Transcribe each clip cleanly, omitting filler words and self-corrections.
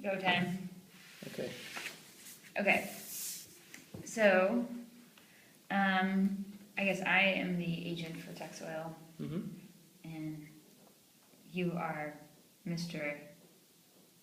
Go time. Okay. Okay. So, I guess I am the agent for Texoil, Mm-hmm. and you are Mr.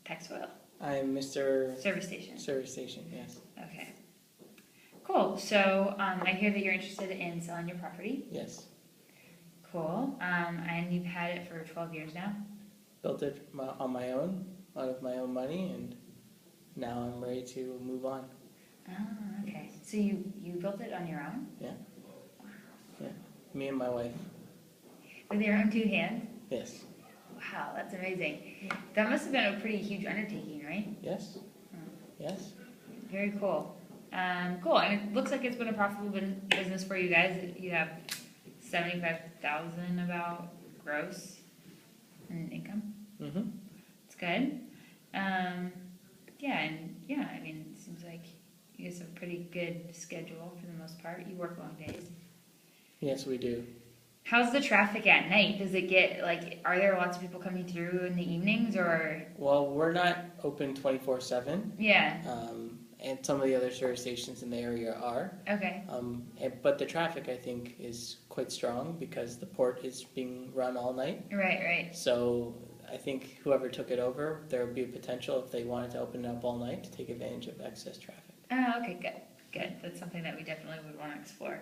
Texoil. I am Mr. Service station. Service Station, yes. Okay. Cool. So, I hear that you're interested in selling your property. Yes. Cool. And you've had it for 12 years now? Built it on my own, out of my own money, and now I'm ready to move on. Oh, okay. So you built it on your own? Yeah. Yeah. Me and my wife. With your own two hands? Yes. Wow, that's amazing. That must have been a pretty huge undertaking, right? Yes. Yes. Very cool. Cool. And it looks like it's been a profitable business for you guys. You have 75,000 about gross in income. Mm-hmm. It's good. I mean, it seems like you guys have a pretty good schedule for the most part. You work long days. Yes, we do. How's the traffic at night? Does it get, are there lots of people coming through in the evenings, or? Well, we're not open 24/7. Yeah. And some of the other service stations in the area are. Okay. But the traffic, I think, is quite strong because the port is being run all night. Right. So I think whoever took it over, there would be a potential if they wanted to open it up all night to take advantage of excess traffic. Oh, okay, good. That's something that we definitely would want to explore.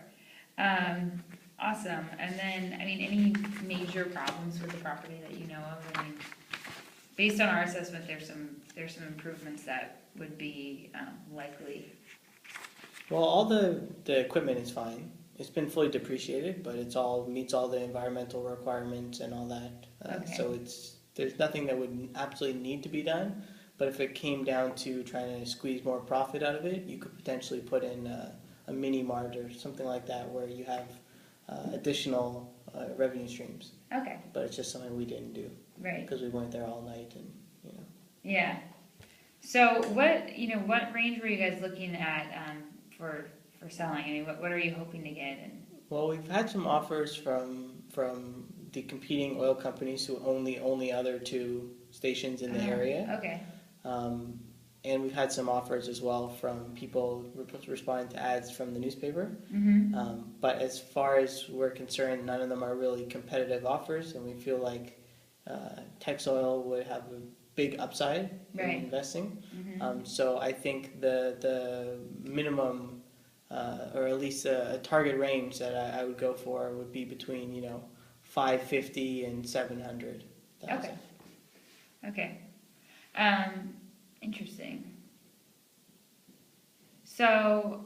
Awesome. And then, I mean, any major problems with the property that you know of? I mean, based on our assessment, there's some improvements that would be likely. Well, all the equipment is fine. It's been fully depreciated, but it's all meets all the environmental requirements and all that. Okay. So there's nothing that would absolutely need to be done. But if it came down to trying to squeeze more profit out of it, you could potentially put in a mini mart or something like that where you have additional revenue streams. Okay. But it's just something we didn't do. Right. Because we went there all night and, Yeah. So what range were you guys looking at for selling? I mean, what are you hoping to get? Well, we've had some offers from the competing oil companies who own the only other two stations in the area. Okay. And we've had some offers as well from people responding to ads from the newspaper. Mm-hmm. But as far as we're concerned, none of them are really competitive offers, and we feel like Texoil would have a big upside in investing. Mm-hmm. So I think the minimum, or at least a target range that I would go for would be between $550,000 and $700,000. Okay. Interesting. So,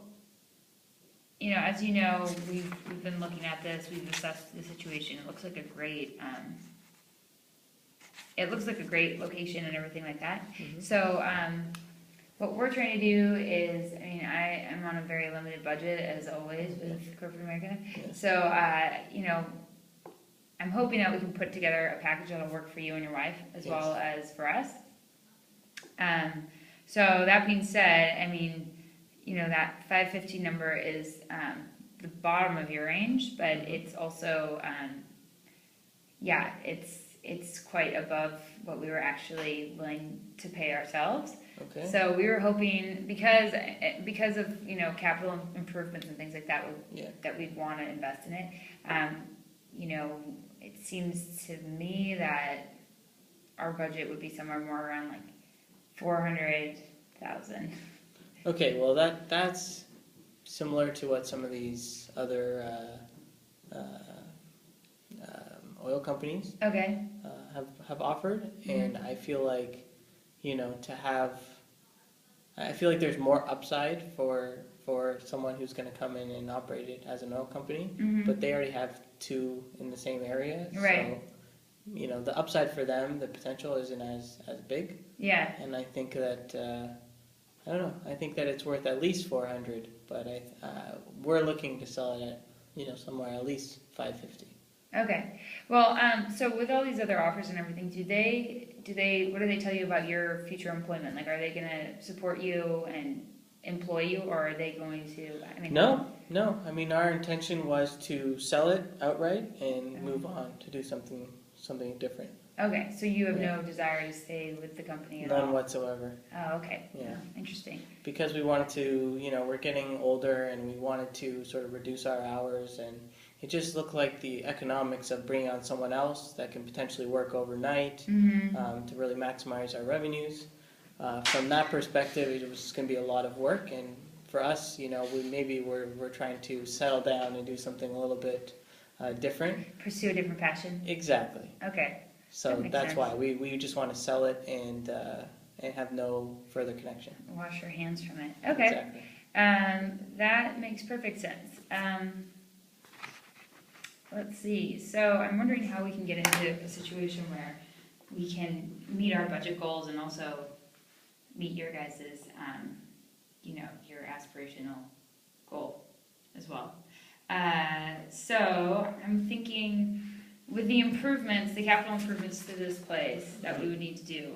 as you know, we've been looking at this. We've assessed the situation. It looks like a great. It looks like a great location and everything like that. Mm-hmm. So, what we're trying to do is, I mean, I am on a very limited budget as always with corporate America. Yeah. So, I'm hoping that we can put together a package that'll work for you and your wife as well as for us. So that being said, I mean, that 550 number is the bottom of your range, but it's also, it's quite above what we were actually willing to pay ourselves. Okay. So we were hoping, because of capital improvements and things like that, that we'd want to invest in it. It seems to me that our budget would be somewhere more around like 400,000. Okay, well that's similar to what some of these other oil companies have offered, and I feel like I feel like there's more upside for someone who's going to come in and operate it as an oil company, but they already have two in the same area, right? So the upside for them, the potential isn't as big. Yeah. And I think that I don't know. I think that it's worth at least 400, but we're looking to sell it at somewhere at least 550. Okay. Well, so with all these other offers and everything, what do they tell you about your future employment? Like, are they going to support you and employ you, or are they going to? I mean, No. I mean, our intention was to sell it outright and move on to do something different. Okay, so you have Yeah. no desire to stay with the company at None all? whatsoever. Oh, okay. Yeah. Oh, interesting. Because we wanted to, we're getting older and we wanted to sort of reduce our hours, and it just looked like the economics of bringing on someone else that can potentially work overnight Mm-hmm. to really maximize our revenues. From that perspective, it was going to be a lot of work, and for us, we're trying to settle down and do something a little bit different. Pursue a different passion? Exactly. Okay. So That makes that's sense. why we just want to sell it and have no further connection. Wash your hands from it. Okay. Exactly. That makes perfect sense. Let's see. So I'm wondering how we can get into a situation where we can meet our budget goals and also meet your guys's, your aspirational goal as well. So I'm thinking with the improvements, the capital improvements to this place that we would need to do,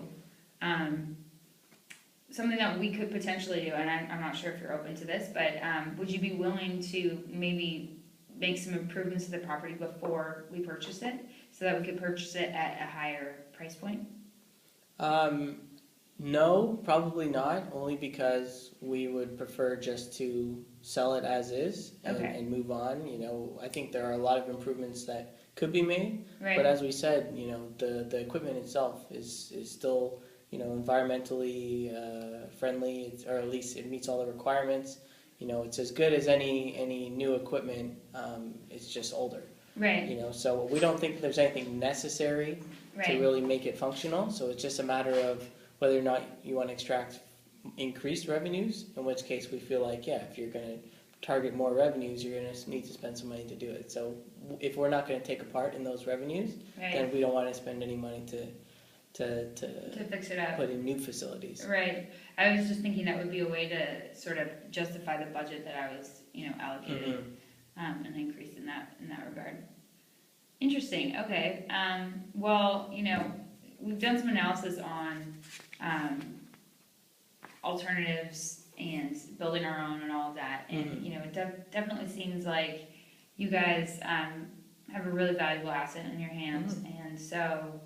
something that we could potentially do, and I'm not sure if you're open to this, but would you be willing to maybe make some improvements to the property before we purchase it, so that we could purchase it at a higher price point? No, probably not, only because we would prefer just to sell it as is Okay. and move on. I think there are a lot of improvements that could be made, Right. but as we said, the equipment itself is still, environmentally friendly, or at least it meets all the requirements. It's as good as any new equipment, it's just older. Right. So we don't think there's anything necessary to Right. really make it functional, so it's just a matter of whether or not you want to extract increased revenues, in which case we feel like, yeah, if you're going to target more revenues, you're going to need to spend some money to do it. So if we're not going to take a part in those revenues, Right. then we don't want to spend any money to To fix it up. put in new facilities. Right. I was just thinking that would be a way to sort of justify the budget that I was, allocated, Mhm. and increase in that regard. Interesting. Okay. Well, we've done some analysis on alternatives and building our own and all of that, and Mhm. it definitely seems like you guys have a really valuable asset in your hands, and so.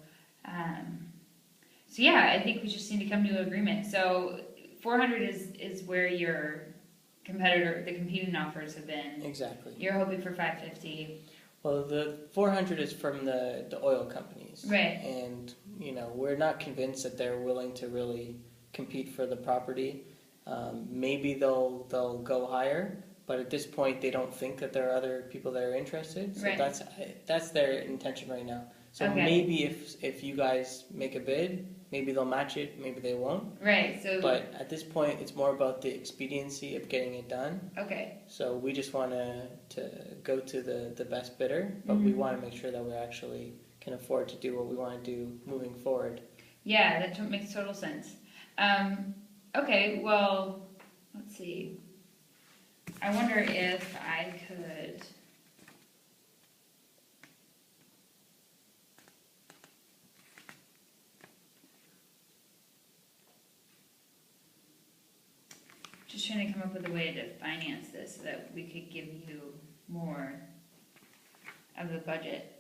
So yeah, I think we just need to come to an agreement. So 400 is where your the competing offers have been. Exactly. You're hoping for 550. Well, the 400 is from the oil companies. Right. And, we're not convinced that they're willing to really compete for the property. Maybe they'll go higher, but at this point they don't think that there are other people that are interested. So Right. that's their intention right now. So Okay. maybe if you guys make a bid, maybe they'll match it, maybe they won't. Right. So But at this point, it's more about the expediency of getting it done. okay. So we just want to go to the best bidder, but we want to make sure that we actually can afford to do what we want to do moving forward. Yeah, that makes total sense. Okay. Well, let's see. I wonder if I could. Just trying to come up with a way to finance this so that we could give you more of the budget.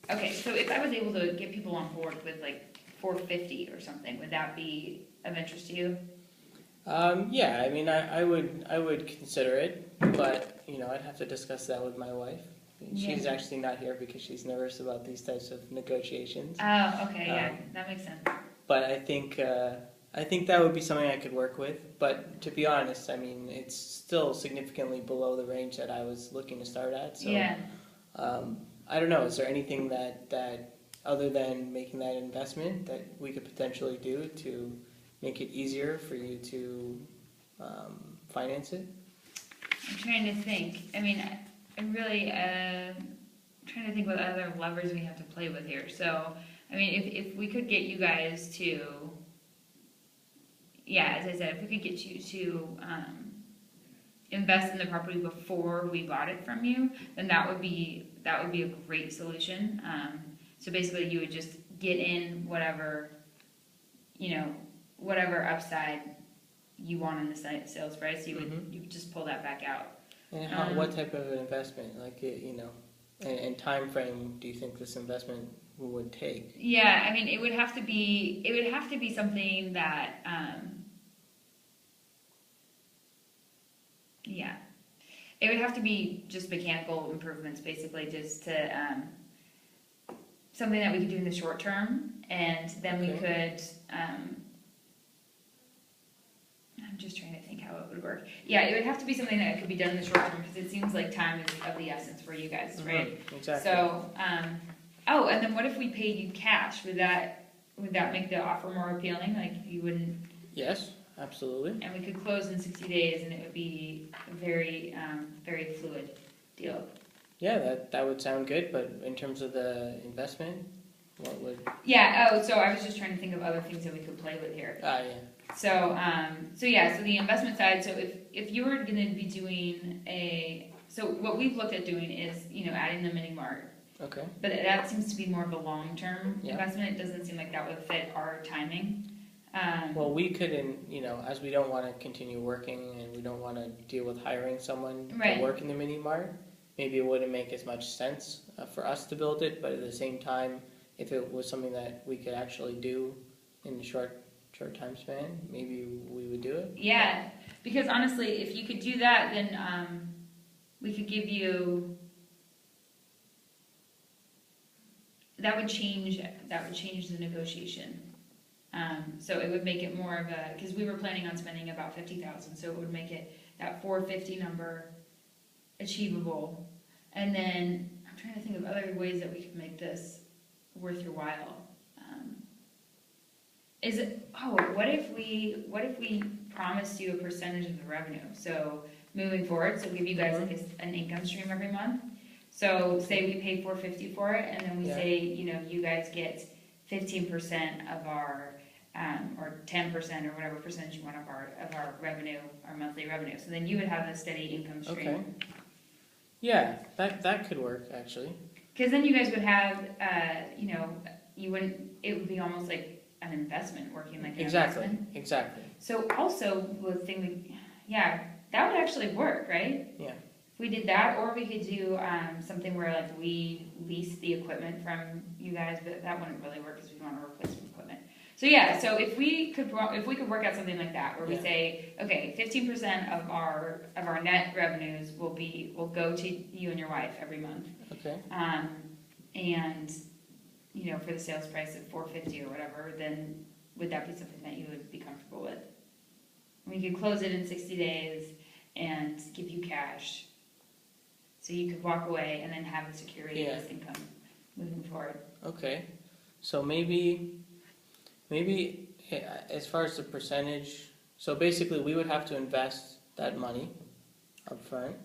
Okay, so if I was able to get people on board with like 450 or something, would that be of interest to you? Yeah, I mean, I would consider it, but I'd have to discuss that with my wife. She's Yeah. actually not here because she's nervous about these types of negotiations. Oh, okay, yeah, that makes sense. But I think that would be something I could work with. But to be honest, I mean, it's still significantly below the range that I was looking to start at. So Yeah. I don't know. Is there anything that other than making that investment that we could potentially do to make it easier for you to finance it? I'm trying to think. I mean, I'm really trying to think what other levers we have to play with here. So, I mean, if we could get you guys to, yeah, as I said, if we could get you to invest in the property before we bought it from you, then that would be a great solution. So basically, you would just get in whatever upside you want in the sales price. You would just pull that back out. And what type of an investment, like and time frame, do you think this investment would take. Yeah, I mean, it would have to be something that, yeah, it would have to be just mechanical improvements, basically, just to, something that we could do in the short term, and then we could, I'm just trying to think how it would work. Yeah, it would have to be something that could be done in the short term, because it seems like time is of the essence for you guys, right? Exactly. So, oh, and then what if we paid you cash? Would that make the offer more appealing? Like, you wouldn't, Yes, absolutely. and we could close in 60 days, and it would be a very, very fluid deal. Yeah, that would sound good, but in terms of the investment, what would... Yeah, oh, so I was just trying to think of other things that we could play with here. yeah. So, so the investment side, so if you were gonna be doing so what we've looked at doing is, adding the mini mart. Okay. But that seems to be more of a long-term Yeah. investment. It doesn't seem like that would fit our timing. Well, we couldn't, as we don't want to continue working and we don't want to deal with hiring someone Right. to work in the mini mart, maybe it wouldn't make as much sense for us to build it, but at the same time, if it was something that we could actually do in a short time span, maybe we would do it. Yeah, because honestly, if you could do that, then we could give you. That would change the negotiation. So it would make it more of a, because we were planning on spending about 50,000, so it would make it that 450 number achievable. And then I'm trying to think of other ways that we could make this worth your while. What if we promised you a percentage of the revenue? So moving forward, so give you guys like an income stream every month. So say we pay $450 for it, and then we say, you guys get 15% of our, or 10% or whatever percentage you want of our revenue, our monthly revenue. So then you would have a steady income stream. Okay. Yeah, that could work actually. Because then you guys would have, it would be almost like an investment, working like an investment. Exactly. So also the thing, that would actually work, right? Yeah. If we did that, or we could do something where like we lease the equipment from you guys, but that wouldn't really work because we want to replace some equipment. So so if we could work out something like that, where we say, okay, 15% of our net revenues will go to you and your wife every month. Okay. And for the sales price of $450 or whatever, then would that be something that you would be comfortable with? We could close it in 60 days and give you cash, so you could walk away and then have the security of this income moving forward. Okay, so maybe as far as the percentage, so basically we would have to invest that money up front.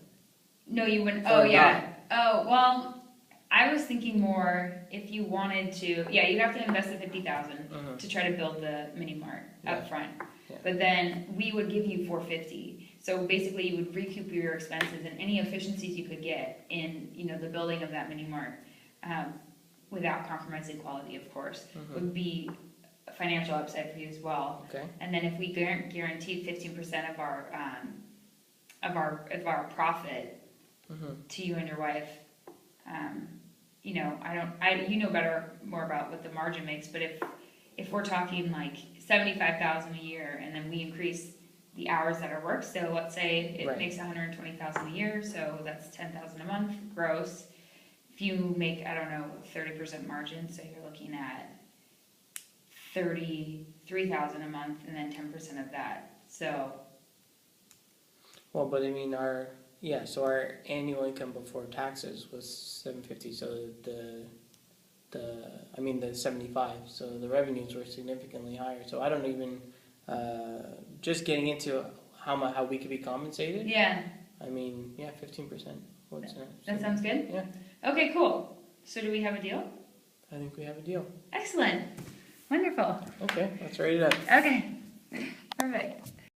No, you wouldn't. Or Oh, yeah. Oh, well, I was thinking more if you wanted to. Yeah, you'd have to invest the $50,000 to try to build the mini mart up front. Yeah. But then we would give you $450. So basically, you would recoup your expenses, and any efficiencies you could get in, the building of that mini mart, without compromising quality, of course, would be a financial upside for you as well. Okay. And then if we guaranteed 15% of our profit to you and your wife, you know more about what the margin makes, but if we're talking like $75,000 a year, and then we increase the hours that are worked, so let's say it makes $120,000 a year, so that's $10,000 a month gross. If you make, 30% margin, so you're looking at $33,000 a month, and then 10% of that. So. Well, but I mean, our annual income before taxes was $750. So the 75. So the revenues were significantly higher. So I don't even just getting into how we could be compensated. Yeah. 15%. That sounds good? Yeah. Okay, cool. So do we have a deal? I think we have a deal. Excellent. Wonderful. Okay, let's write it up. Okay. Perfect.